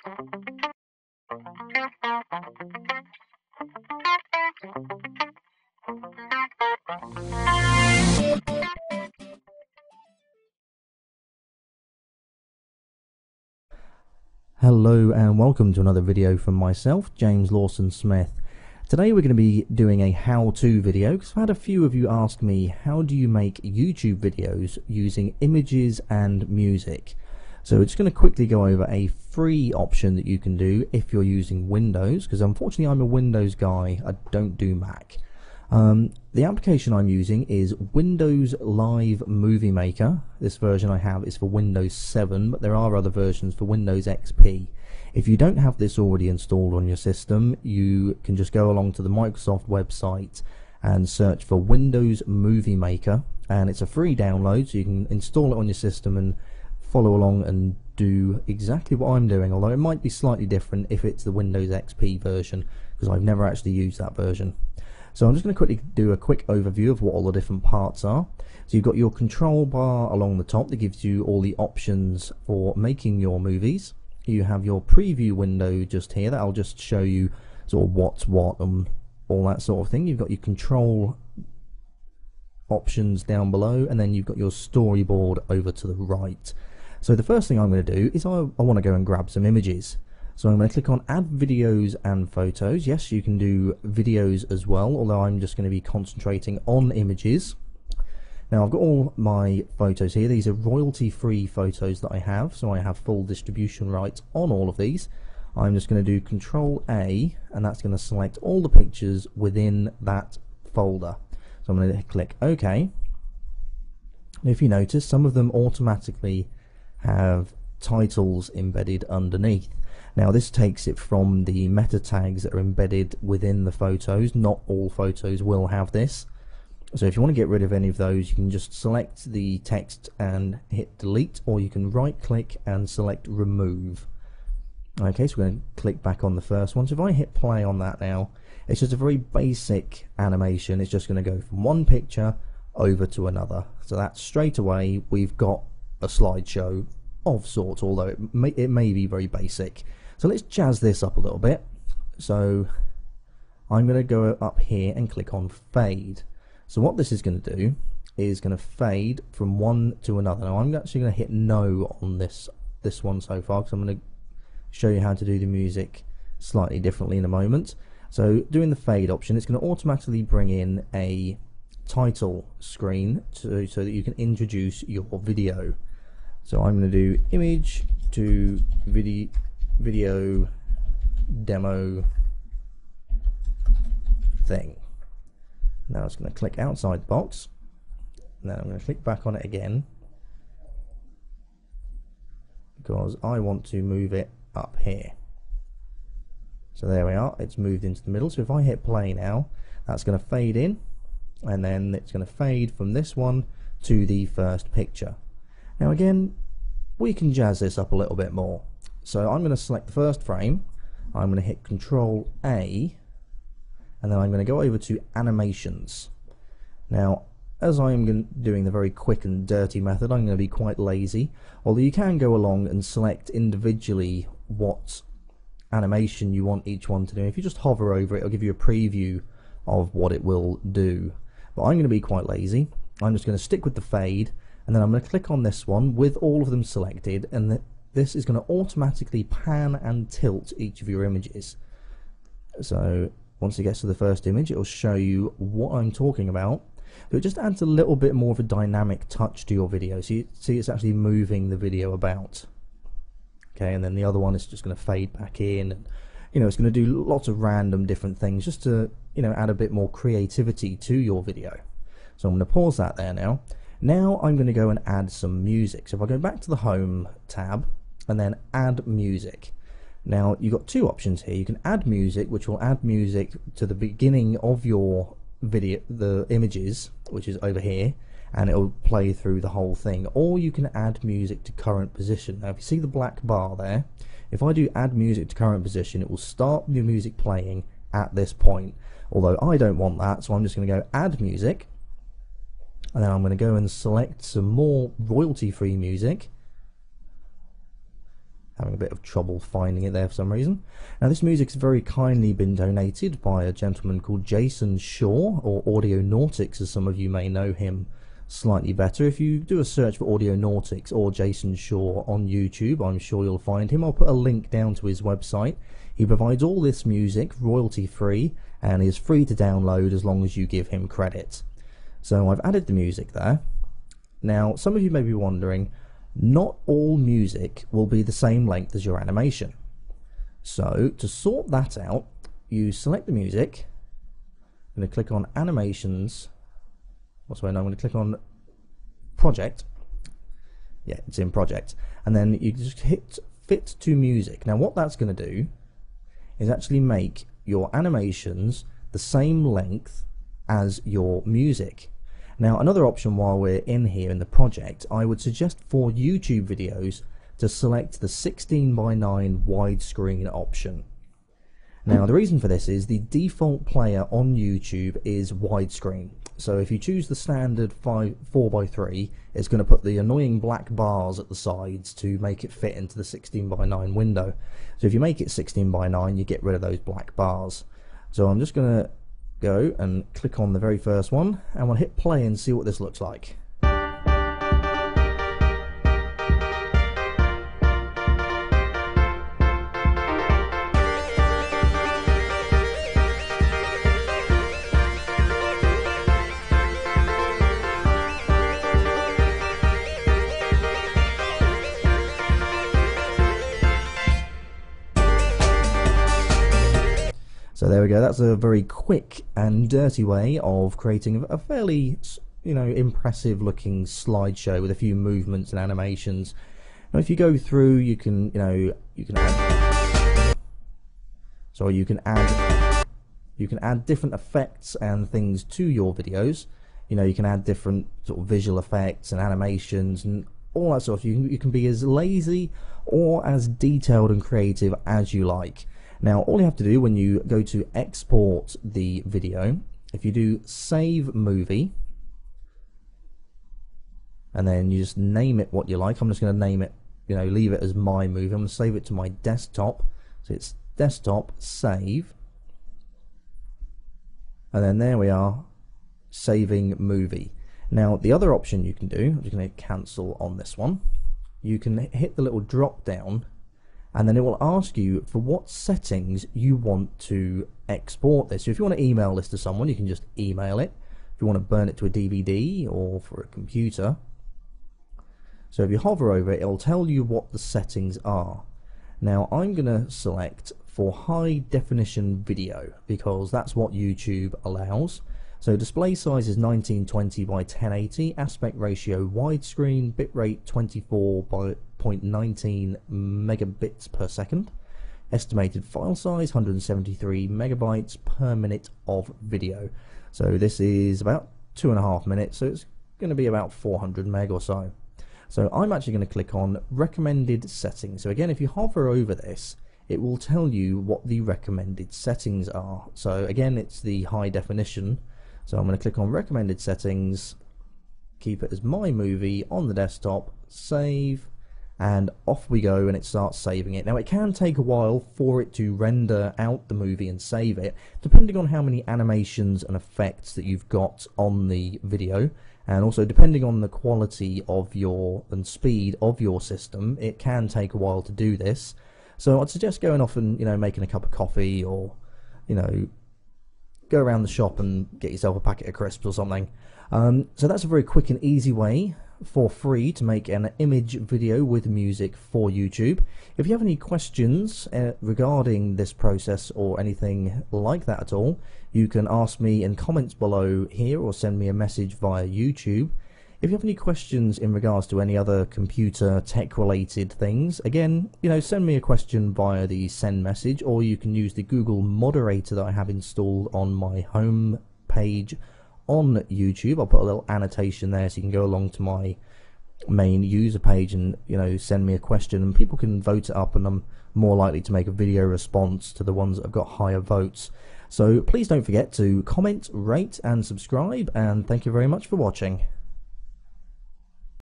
Hello and welcome to another video from myself, James Lawson Smith. Today we're going to be doing a how-to video because I've had a few of you ask me how do you make YouTube videos using images and music. So we're just going to quickly go over a free option that you can do if you're using Windows, because unfortunately I'm a Windows guy, I don't do Mac. The application I'm using is Windows Live Movie Maker. This version I have is for Windows 7, but there are other versions for Windows XP. If you don't have this already installed on your system, you can just go along to the Microsoft website and search for Windows Movie Maker, and it's a free download, so you can install it on your system and follow along and do exactly what I'm doing, although it might be slightly different if it's the Windows XP version, because I've never actually used that version. So I'm just going to quickly do a quick overview of what all the different parts are. So you've got your control bar along the top that gives you all the options for making your movies. You have your preview window just here that'll just show you sort of what's what and all that sort of thing. You've got your control options down below, and then you've got your storyboard over to the right. So the first thing I'm going to do is I want to go and grab some images. So I'm going to click on add videos and photos. Yes, you can do videos as well, although I'm just going to be concentrating on images. Now I've got all my photos here. These are royalty free photos that I have, so I have full distribution rights on all of these. I'm just going to do Control A, and that's going to select all the pictures within that folder. So I'm going to click OK. If you notice, some of them automatically have titles embedded underneath. Now this takes it from the meta tags that are embedded within the photos. Not all photos will have this. So if you want to get rid of any of those, you can just select the text and hit delete, or you can right click and select remove. Okay, so we're going to click back on the first one. So if I hit play on that now, it's just a very basic animation. It's just going to go from one picture over to another. So that straight away we've got a slideshow of sorts, although it may be very basic. So let's jazz this up a little bit. So I'm going to go up here and click on fade. So what this is going to do is going to fade from one to another. Now I'm actually going to hit no on this one so far, because I'm going to show you how to do the music slightly differently in a moment. So doing the fade option, it's going to automatically bring in a title screen so that you can introduce your video. So I'm going to do image to video demo thing. Now it's going to click outside the box. Now I'm going to click back on it again, because I want to move it up here. So there we are, it's moved into the middle. So if I hit play now, that's going to fade in, and then it's going to fade from this one to the first picture. Now again, we can jazz this up a little bit more. So I'm going to select the first frame, I'm going to hit Control A, and then I'm going to go over to animations. Now as I'm doing the very quick and dirty method, I'm going to be quite lazy, although you can go along and select individually what animation you want each one to do. If you just hover over it, it'll give you a preview of what it will do. But I'm going to be quite lazy. I'm just going to stick with the fade, and then I'm going to click on this one with all of them selected, and this is going to automatically pan and tilt each of your images. So once it gets to the first image, it will show you what I'm talking about. So it just adds a little bit more of a dynamic touch to your video. So you see it's actually moving the video about. Okay, and then the other one is just going to fade back in, and it's going to do lots of random different things just to add a bit more creativity to your video. So I'm going to pause that there now. Now I'm going to go and add some music. So if I go back to the home tab and then add music. Now you've got two options here. You can add music, which will add music to the beginning of your video, the images, which is over here, and it will play through the whole thing. Or you can add music to current position. Now if you see the black bar there, if I do add music to current position, it will start the music playing at this point. Although I don't want that, so I'm just going to go add music, and then I'm going to go and select some more royalty free music. having a bit of trouble finding it there for some reason. Now this music's very kindly been donated by a gentleman called Jason Shaw, or Audionautics as some of you may know him slightly better. If you do a search for Audionautics or Jason Shaw on YouTube, I'm sure you'll find him. I'll put a link down to his website. He provides all this music royalty free and is free to download as long as you give him credit. So I've added the music there. Now some of you may be wondering, not all music will be the same length as your animation. So to sort that out, you select the music. I'm going to click on animations. I'm going to click on project. Yeah, it's in project. And then you just hit fit to music. Now what that's going to do is actually make your animations the same length as your music. Now another option while we're in here in the project, I would suggest for YouTube videos to select the 16:9 widescreen option. Now the reason for this is the default player on YouTube is widescreen. So if you choose the standard 4:3, it's going to put the annoying black bars at the sides to make it fit into the 16:9 window. So if you make it 16:9, you get rid of those black bars. So I'm just going to go and click on the very first one, and we'll hit play and see what this looks like. So there we go, that's a very quick and dirty way of creating a fairly, impressive looking slideshow with a few movements and animations. Now if you go through, you can add different effects and things to your videos. You can add different sort of visual effects and animations and all that sort of. You can be as lazy or as detailed and creative as you like. Now all you have to do when you go to export the video, if you do save movie and then you just name it what you like. I'm just going to name it, leave it as my movie. I'm going to save it to my desktop. So it's desktop, save, and then there we are, saving movie. Now the other option you can do, I'm just going to cancel on this one. You can hit the little drop down, and then it will ask you for what settings you want to export this. So if you want to email this to someone, you can just email it. If you want to burn it to a DVD or for a computer. So if you hover over it, it'll tell you what the settings are. Now I'm going to select for high definition video because that's what YouTube allows. So display size is 1920 by 1080, aspect ratio widescreen, bitrate 24.19 megabits per second, estimated file size 173 megabytes per minute of video. So this is about 2.5 minutes, so it's going to be about 400 meg or so. So I'm actually going to click on recommended settings. So again, if you hover over this, it will tell you what the recommended settings are. So again, it's the high definition. So I'm going to click on recommended settings, keep it as my movie on the desktop, save, and off we go, and it starts saving it. Now it can take a while for it to render out the movie and save it, depending on how many animations and effects that you've got on the video, and also depending on the quality of and speed of your system. It can take a while to do this. So I'd suggest going off and making a cup of coffee, or go around the shop and get yourself a packet of crisps or something. So that's a very quick and easy way for free to make an image video with music for YouTube. If you have any questions regarding this process or anything like that at all, you can ask me in comments below here or send me a message via YouTube. If you have any questions in regards to any other computer tech related things, again, send me a question via the send message, or you can use the Google moderator that I have installed on my home page on YouTube. I'll put a little annotation there so you can go along to my main user page and send me a question, and people can vote it up, and I'm more likely to make a video response to the ones that have got higher votes. So please don't forget to comment, rate and subscribe, and thank you very much for watching.